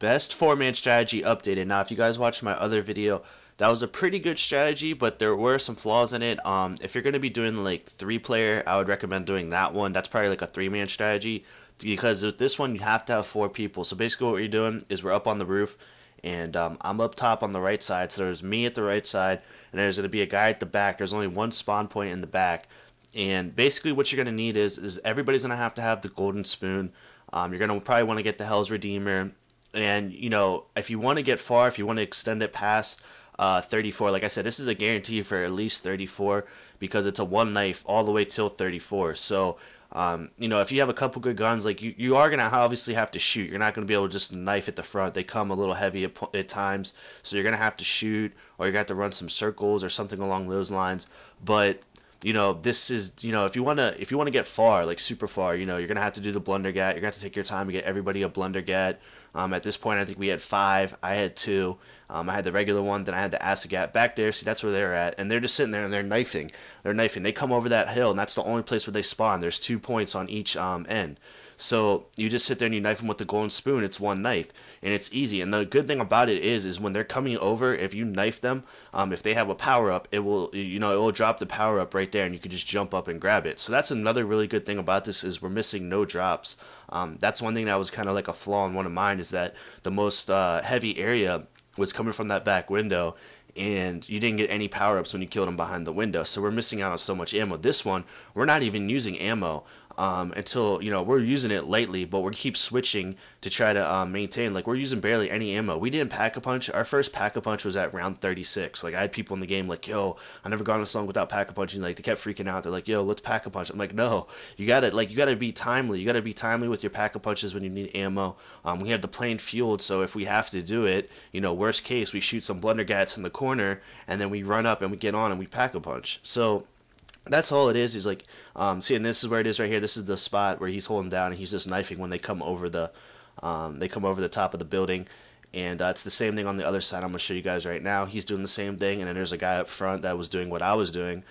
best 4-man strategy updated. Now, if you guys watched my other video, that was a pretty good strategy, but there were some flaws in it. If you're going to be doing like 3-player, I would recommend doing that one. That's probably like a 3-man strategy, because with this one, you have to have 4 people. So basically what you're doing is we're up on the roof, and I'm up top on the right side. So there's me at the right side, and there's going to be a guy at the back. There's only one spawn point in the back. And basically what you're going to need is everybody's going to have the golden spoon. You're going to probably want to get the Hell's Redeemer. And, you know, if you want to get far, if you want to extend it past 34, like I said, this is a guarantee for at least 34, because it's a one knife all the way till 34. So, you know, if you have a couple good guns, like you are going to obviously have to shoot. You're not going to be able to just knife at the front. They come a little heavy at times. So you're going to have to shoot, or you're going to have to run some circles or something along those lines. But you know, this is, you know, if you want to get far, like super far, you know, you're going to have to do the blundergat. You're going to have to take your time to get everybody a blundergat. At this point, I think we had 5. I had 2. I had the regular one, then I had the acid gat back there. See, that's where they're at. And they're just sitting there and they're knifing. They're knifing. They come over that hill, and that's the only place where they spawn. There's 2 points on each end. So you just sit there and you knife them with the golden spoon. It's one knife, and it's easy. And the good thing about it is when they're coming over, if you knife them, if they have a power up, it will, you know, it will drop the power up right there, and you can just jump up and grab it. So that's another really good thing about this, is we're missing no drops. That's one thing that was kind of like a flaw in one of mine, is that the most heavy area was coming from that back window, and you didn't get any power-ups when you killed them behind the window. So we're missing out on so much ammo. This one, we're not even using ammo until, you know, we're using it lately, but we keep switching to try to maintain. Like, we're using barely any ammo. We didn't pack-a-punch. Our first pack-a-punch was at round 36. Like, I had people in the game like, yo, I never gone a song without pack-a-punching. Like, they kept freaking out. They're like, yo, let's pack-a-punch. I'm like, no, you gotta be timely. You gotta be timely with your pack-a-punches when you need ammo. We have the plane fueled, so if we have to do it, you know, worst case, we shoot some blundergats in the corner, and then we run up and we get on and we pack-a-punch. So that's all it is. He's like, see, and this is where it is right here. This is the spot where he's holding down, and he's just knifing when they come over the top of the building. And it's the same thing on the other side. I'm gonna show you guys right now. He's doing the same thing, and then there's a guy up front that was doing what I was doing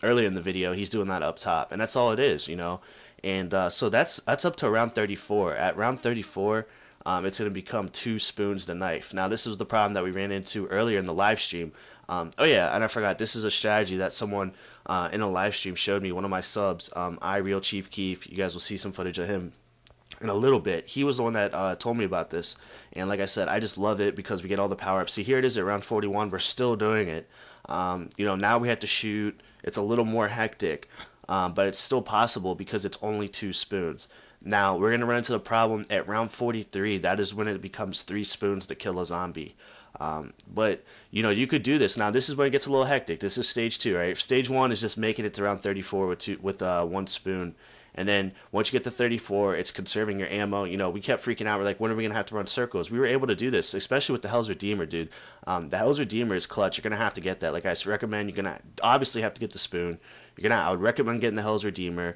earlier in the video. He's doing that up top, and that's all it is, you know. And so that's up to round 34. At round 34. It's going to become 2 spoons to knife. Now, this was the problem that we ran into earlier in the live stream. Oh yeah, and I forgot, this is a strategy that someone in a live stream showed me. One of my subs, Chief Keef. You guys will see some footage of him in a little bit. He was the one that told me about this, and like I said, I just love it because we get all the power-ups. See, here it is at round 41. We're still doing it. You know, now we have to shoot. It's a little more hectic, but it's still possible because it's only 2 spoons. Now, we're going to run into the problem at round 43. That is when it becomes 3 spoons to kill a zombie. But, you know, you could do this. Now, this is when it gets a little hectic. This is stage 2, right? Stage 1 is just making it to round 34 with 1 spoon. And then once you get to 34, it's conserving your ammo. You know, we kept freaking out. We're like, when are we going to have to run circles? We were able to do this, especially with the Hell's Redeemer, dude. The Hell's Redeemer is clutch. You're going to have to get that. Like I recommend, you're going to obviously have to get the spoon. I would recommend getting the Hell's Redeemer.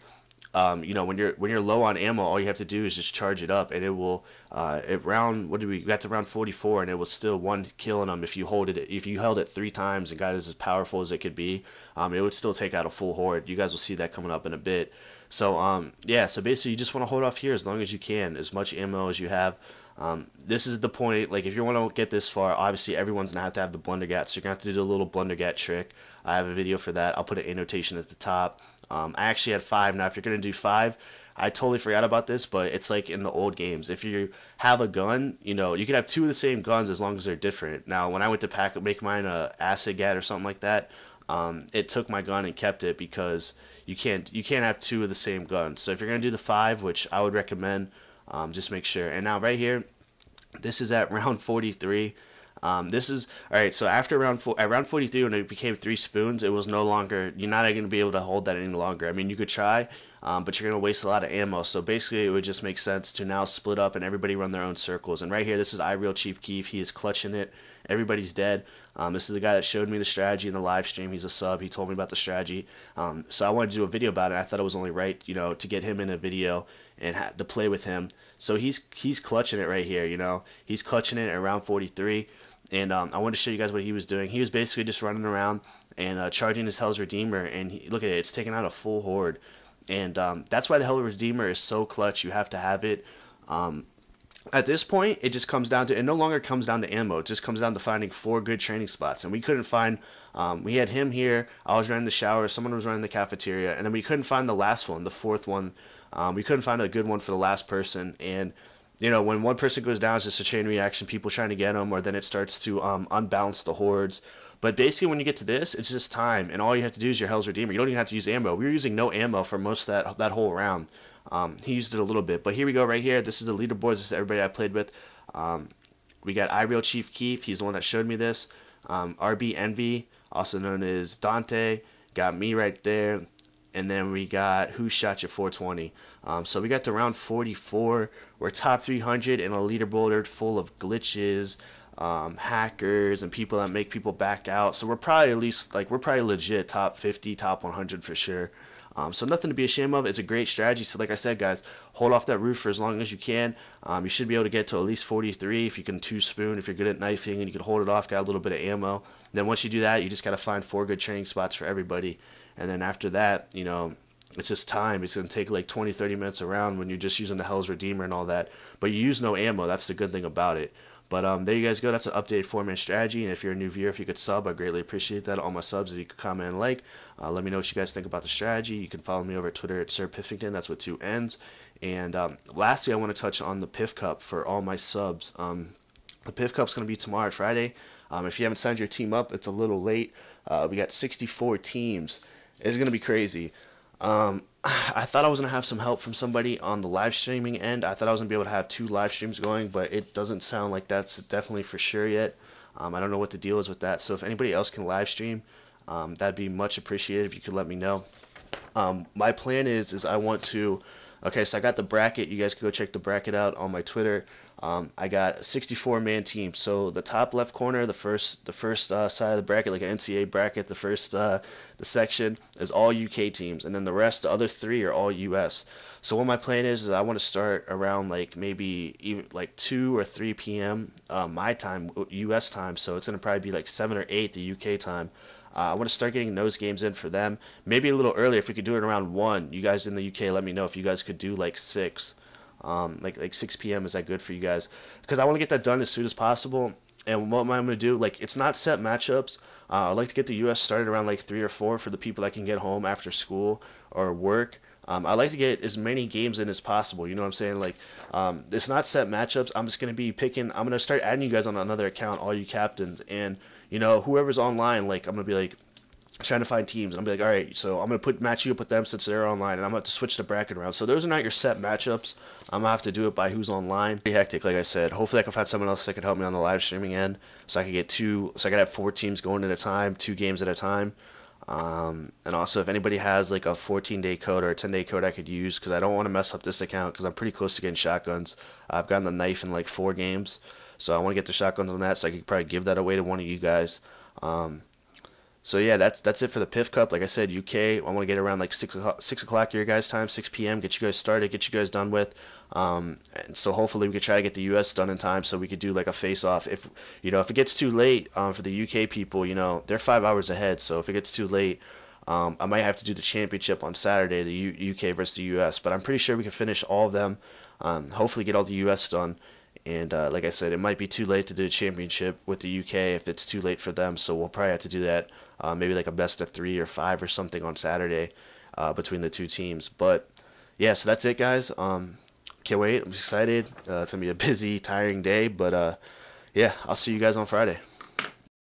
You know, when you're low on ammo, all you have to do is just charge it up, and it will. At round, what did we got to round 44, and it was still 1 killing them if you held it 3 times and got it as powerful as it could be. It would still take out a full horde. You guys will see that coming up in a bit. So yeah, so basically you just want to hold off here as long as you can, as much ammo as you have. This is the point. Like, if you want to get this far, obviously everyone's gonna have to have the blundergat, so you're gonna have to do the little blundergat trick. I have a video for that. I'll put an annotation at the top. I actually had 5. Now, if you're gonna do 5, I totally forgot about this, but it's like in the old games. If you have a gun, you know, you can have 2 of the same guns as long as they're different. Now, when I went to make mine a acid gat or something like that, it took my gun and kept it because you can't have 2 of the same gun. So if you're gonna do the 5, which I would recommend, just make sure. And now right here, this is at round 43. This is alright. So after round 43, when it became 3 spoons, it was no longer. You're not going to be able to hold that any longer. I mean, you could try, but you're going to waste a lot of ammo. So basically, it would just make sense to now split up and everybody run their own circles. And right here, this is Chief Keef. He is clutching it. Everybody's dead. This is the guy that showed me the strategy in the live stream. He's a sub. He told me about the strategy. So I wanted to do a video about it. I thought it was only right, you know, to get him in a video and to play with him. So he's clutching it right here. You know, he's clutching it at round 43. And I wanted to show you guys what he was doing. He was basically just running around and charging his Hell's Redeemer. And look at it. It's taking out a full horde. And that's why the Hell's Redeemer is so clutch. You have to have it. At this point, it just comes down to, it no longer comes down to ammo. It just comes down to finding 4 good training spots. And we couldn't find, we had him here, I was running the shower, someone was running the cafeteria, and then we couldn't find the last one, the 4th one. We couldn't find a good one for the last person. And, you know, when one person goes down, it's just a chain reaction, people trying to get them, or then it starts to unbalance the hordes. But basically, when you get to this, it's just time, and all you have to do is your Hell's Redeemer. You don't even have to use ammo. We were using no ammo for most of that whole round. He used it a little bit, but here we go right here. This is the leaderboards. This is everybody I played with. We got iReal Chief Keef. He's the one that showed me this. RB Envy, also known as Dante, got me right there. And then we got Who Shot You 420. So we got to round 44. We're top 300 in a leaderboard full of glitches, hackers, and people that make people back out. So we're probably at least, like, we're probably legit top 50, top 100 for sure. So nothing to be ashamed of. It's a great strategy. So like I said, guys, hold off that roof for as long as you can. You should be able to get to at least 43 if you can 2-spoon, if you're good at knifing and you can hold it off, got a little bit of ammo. Then once you do that, you just got to find 4 good training spots for everybody. And then after that, you know, it's just time. It's going to take like 20, 30 minutes around when you're just using the Hell's Redeemer and all that. But you use no ammo. That's the good thing about it. But there you guys go. That's an updated 4-man strategy. And if you're a new viewer, if you could sub, I greatly appreciate that. All my subs, if you could comment and like. Let me know what you guys think about the strategy. You can follow me over at Twitter at SirPiffington. That's with 2 N's. And lastly, I want to touch on the Piff Cup for all my subs. The Piff Cup's going to be tomorrow, Friday. If you haven't signed your team up, it's a little late. We got 64 teams. It's going to be crazy. I thought I was going to have some help from somebody on the live streaming end. I thought I was going to be able to have 2 live streams going, but it doesn't sound like that's definitely for sure yet. I don't know what the deal is with that. So if anybody else can live stream, that'd be much appreciated if you could let me know. My plan is I want to... Okay, so I got the bracket. You guys can go check the bracket out on my Twitter. I got a 64-man team. So the top left corner, the first side of the bracket, like an NCAA bracket, the section is all UK teams, and then the rest, the other 3 are all US. So what my plan is I want to start around like maybe even like 2 or 3 p.m. My time, US time. So it's gonna probably be like 7 or 8 the UK time. I want to start getting those games in for them. Maybe a little earlier if we could do it around 1. You guys in the UK, let me know if you guys could do like 6. Like 6 p.m. Is that good for you guys? Because I want to get that done as soon as possible. And what am I going to do? Like, it's not set matchups. I'd like to get the US started around like 3 or 4 for the people that can get home after school or work. I like to get as many games in as possible. You know what I'm saying? Like, it's not set matchups. I'm just going to be picking. I'm going to start adding you guys on another account, all you captains. And, you know, whoever's online, like, I'm going to be like, trying to find teams. And I'm be like, all right, so I'm going to match you up with them since they're online. And I'm going to have to switch the bracket around. So those are not your set matchups. I'm going to have to do it by who's online. Pretty hectic, like I said. Hopefully I can find someone else that could help me on the live streaming end. So I could get 2, so I could have 4 teams going at a time, 2 games at a time. And also if anybody has like a 14-day code or a 10-day code I could use, because I don't want to mess up this account because I'm pretty close to getting shotguns. I've gotten the knife in like 4 games, so I want to get the shotguns on that so I could probably give that away to one of you guys. So yeah, that's it for the Piff Cup. Like I said, UK, I want to get around like 6 o'clock your guys' time, 6 p.m., get you guys started, get you guys done with. And so hopefully we could try to get the US done in time so we could do like a face-off. If it gets too late for the UK people, you know, they're 5 hours ahead. So if it gets too late, I might have to do the championship on Saturday, the UK versus the US. But I'm pretty sure we can finish all of them, hopefully get all the US done. And like I said, it might be too late to do a championship with the UK if it's too late for them. So we'll probably have to do that maybe like a best of 3 or 5 or something on Saturday between the 2 teams. But yeah, so that's it, guys. Can't wait. I'm excited. It's going to be a busy, tiring day. But yeah, I'll see you guys on Friday.